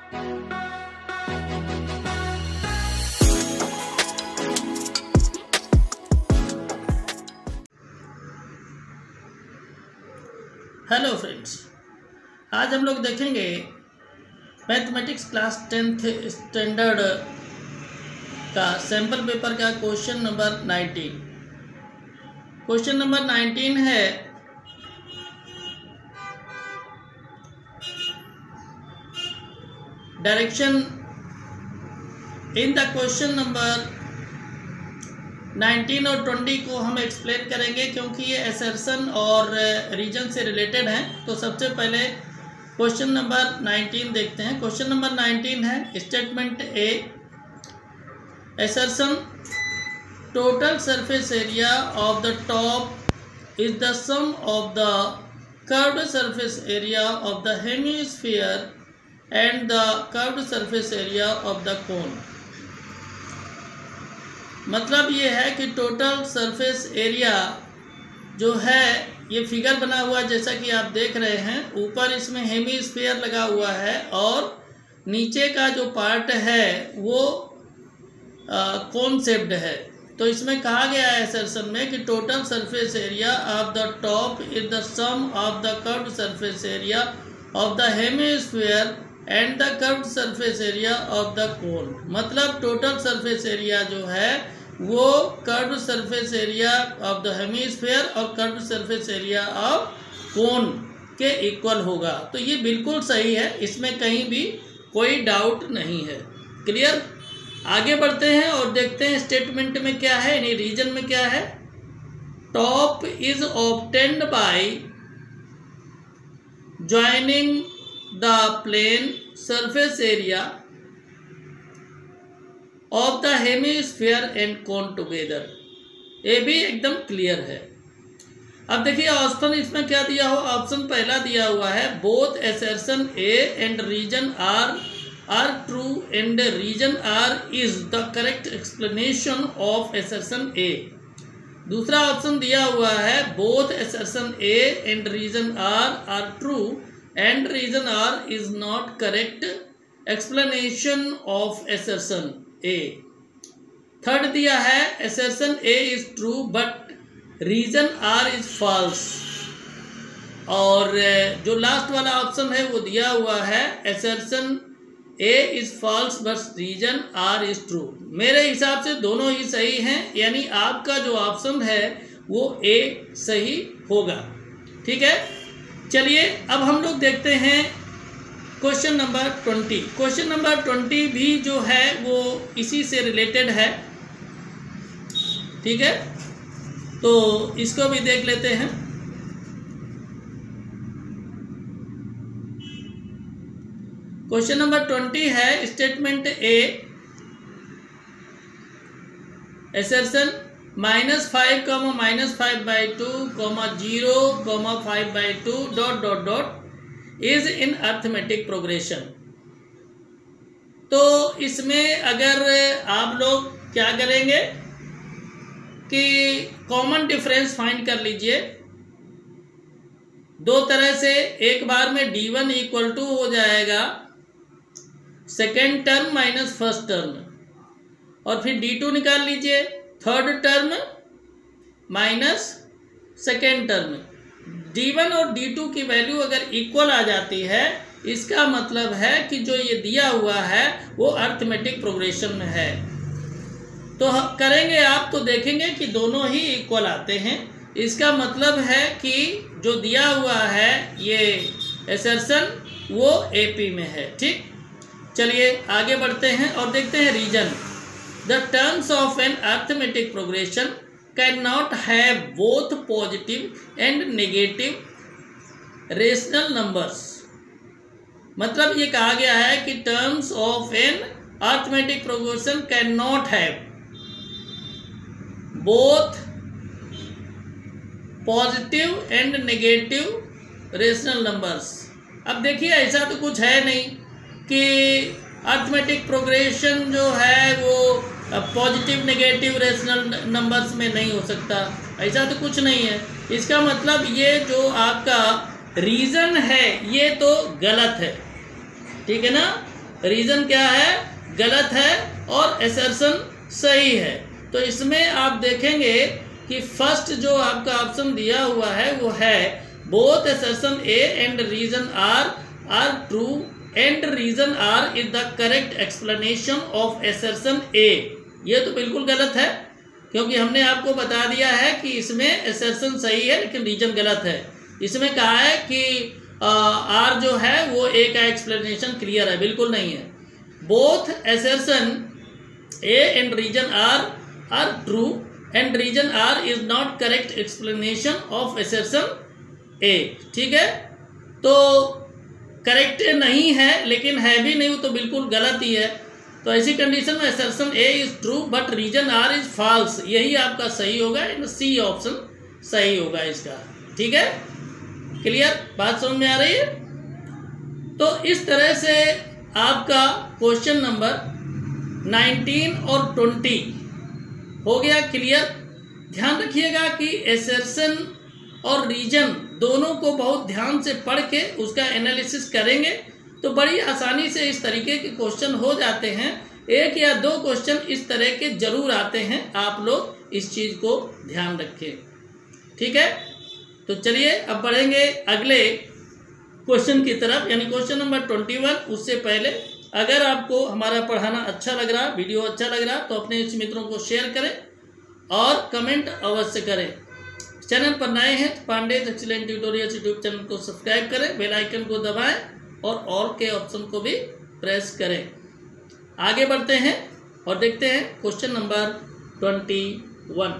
Hello friends, आज हम लोग देखेंगे मैथमेटिक्स क्लास 10th स्टैंडर्ड का सैम्पल पेपर का क्वेश्चन नंबर 19। क्वेश्चन नंबर 19 है direction in the question number 19 और 20 को हम एक्सप्लेन करेंगे क्योंकि ये असर्शन और रीजन से रिलेटेड हैं। तो सबसे पहले क्वेश्चन नंबर 19 देखते हैं। क्वेश्चन नंबर 19 है statement A, assertion total surface area of the top is the sum of the curved surface area of the hemisphere and the curved surface area of the cone. मतलब ये है कि total surface area जो है, ये figure बना हुआ जैसा कि आप देख रहे हैं, ऊपर इसमें हेमिस्फीयर लगा हुआ है और नीचे का जो पार्ट है वो कोन शेप्ड है। तो इसमें कहा गया है असर्शन में कि total surface area of the top is the sum of the curved surface area of the hemisphere and the curved surface area of the cone. मतलब टोटल सरफेस एरिया जो है वो curved surface area of the hemisphere और curved surface area of cone के equal होगा। तो ये बिल्कुल सही है, इसमें कहीं भी कोई डाउट नहीं है। क्लियर? आगे बढ़ते हैं और देखते हैं स्टेटमेंट में क्या है, यानी रीजन में क्या है। Top is obtained by joining the plane surface area of the hemisphere and cone together. ये भी एकदम क्लियर है। अब देखिए ऑप्शन इसमें क्या दिया हो। ऑप्शन पहला दिया हुआ है both assertion A and reason R true and reason R is the correct explanation of assertion A. दूसरा ऑप्शन दिया हुआ है both assertion A and reason R true and reason R is not correct explanation of assertion A। Third दिया है assertion A is true but reason R is false। और जो last वाला option है वो दिया हुआ है assertion A is false but reason R is true। मेरे हिसाब से दोनों ही सही हैं, यानी आपका जो ऑप्शन है वो A सही होगा। ठीक है, चलिए अब हम लोग देखते हैं क्वेश्चन नंबर 20। क्वेश्चन नंबर 20 भी जो है वो इसी से रिलेटेड है। ठीक है, तो इसको भी देख लेते हैं। क्वेश्चन नंबर 20 है statement A, assertion -5, -5/2, 0, 5/2 ... is in arithmetic progression. तो इसमें अगर आप लोग क्या करेंगे कि कॉमन डिफरेंस फाइंड कर लीजिए। दो तरह से, एक बार में d1 इक्वल टू हो जाएगा second term minus first term, और फिर d2 निकाल लीजिए third term minus second term. d1 और d2 की वैल्यू अगर इक्वल आ जाती है, इसका मतलब है कि जो ये दिया हुआ है वो अर्थमेटिक प्रोग्रेशन में है। तो करेंगे आप तो देखेंगे कि दोनों ही इक्वल आते हैं। इसका मतलब है कि जो दिया हुआ है ये असर्शन वो AP में है। ठीक, चलिए आगे बढ़ते हैं और देखते हैं reason. The terms of an arithmetic progression cannot have both positive and negative rational numbers। मतलब ये कहा गया है कि terms of an arithmetic progression cannot have both positive and negative rational numbers। अब देखिए ऐसा तो कुछ है नहीं कि अर्थमेटिक प्रोग्रेशन जो है वो पॉजिटिव नेगेटिव रेशनल नंबर्स में नहीं हो सकता, ऐसा तो कुछ नहीं है। इसका मतलब ये जो आपका रीज़न है ये तो गलत है। ठीक है ना, रीजन क्या है, गलत है और असर्शन सही है। तो इसमें आप देखेंगे कि फर्स्ट जो आपका ऑप्शन दिया हुआ है वो है both assertion A and reason R true and reason R is the correct explanation of assertion A. ये तो बिल्कुल गलत है, क्योंकि हमने आपको बता दिया है कि इसमें असर्शन सही है लेकिन रीजन गलत है। इसमें कहा है कि आर जो है वो ए का एक्सप्लेनेशन क्लियर है, बिल्कुल नहीं है। Both assertion A and reason R true and reason R is not correct explanation of assertion A. ठीक है, तो करेक्ट नहीं है लेकिन है भी नहीं, तो बिल्कुल गलत ही है। तो ऐसी कंडीशन में assertion A is true but reason R is false, यही आपका सही होगा, सी ऑप्शन सही होगा इसका। ठीक है, क्लियर, बात समझ में आ रही है। तो इस तरह से आपका क्वेश्चन नंबर 19 और 20 हो गया क्लियर। ध्यान रखिएगा कि असर्शन और रीजन दोनों को बहुत ध्यान से पढ़ के उसका एनालिसिस करेंगे तो बड़ी आसानी से इस तरीके के क्वेश्चन हो जाते हैं। एक या दो क्वेश्चन इस तरह के जरूर आते हैं, आप लोग इस चीज़ को ध्यान रखें। ठीक है, तो चलिए अब बढ़ेंगे अगले क्वेश्चन की तरफ, यानी क्वेश्चन नंबर 21। उससे पहले अगर आपको हमारा पढ़ाना अच्छा लग रहा, वीडियो अच्छा लग रहा, तो अपने मित्रों को शेयर करें और कमेंट अवश्य करें। चैनल पर नए हैं तो Pandey's excellent tutorials YouTube channel को सब्सक्राइब करें, बेल आइकन को दबाएं और ऑल के ऑप्शन को भी प्रेस करें। आगे बढ़ते हैं और देखते हैं क्वेश्चन नंबर 21।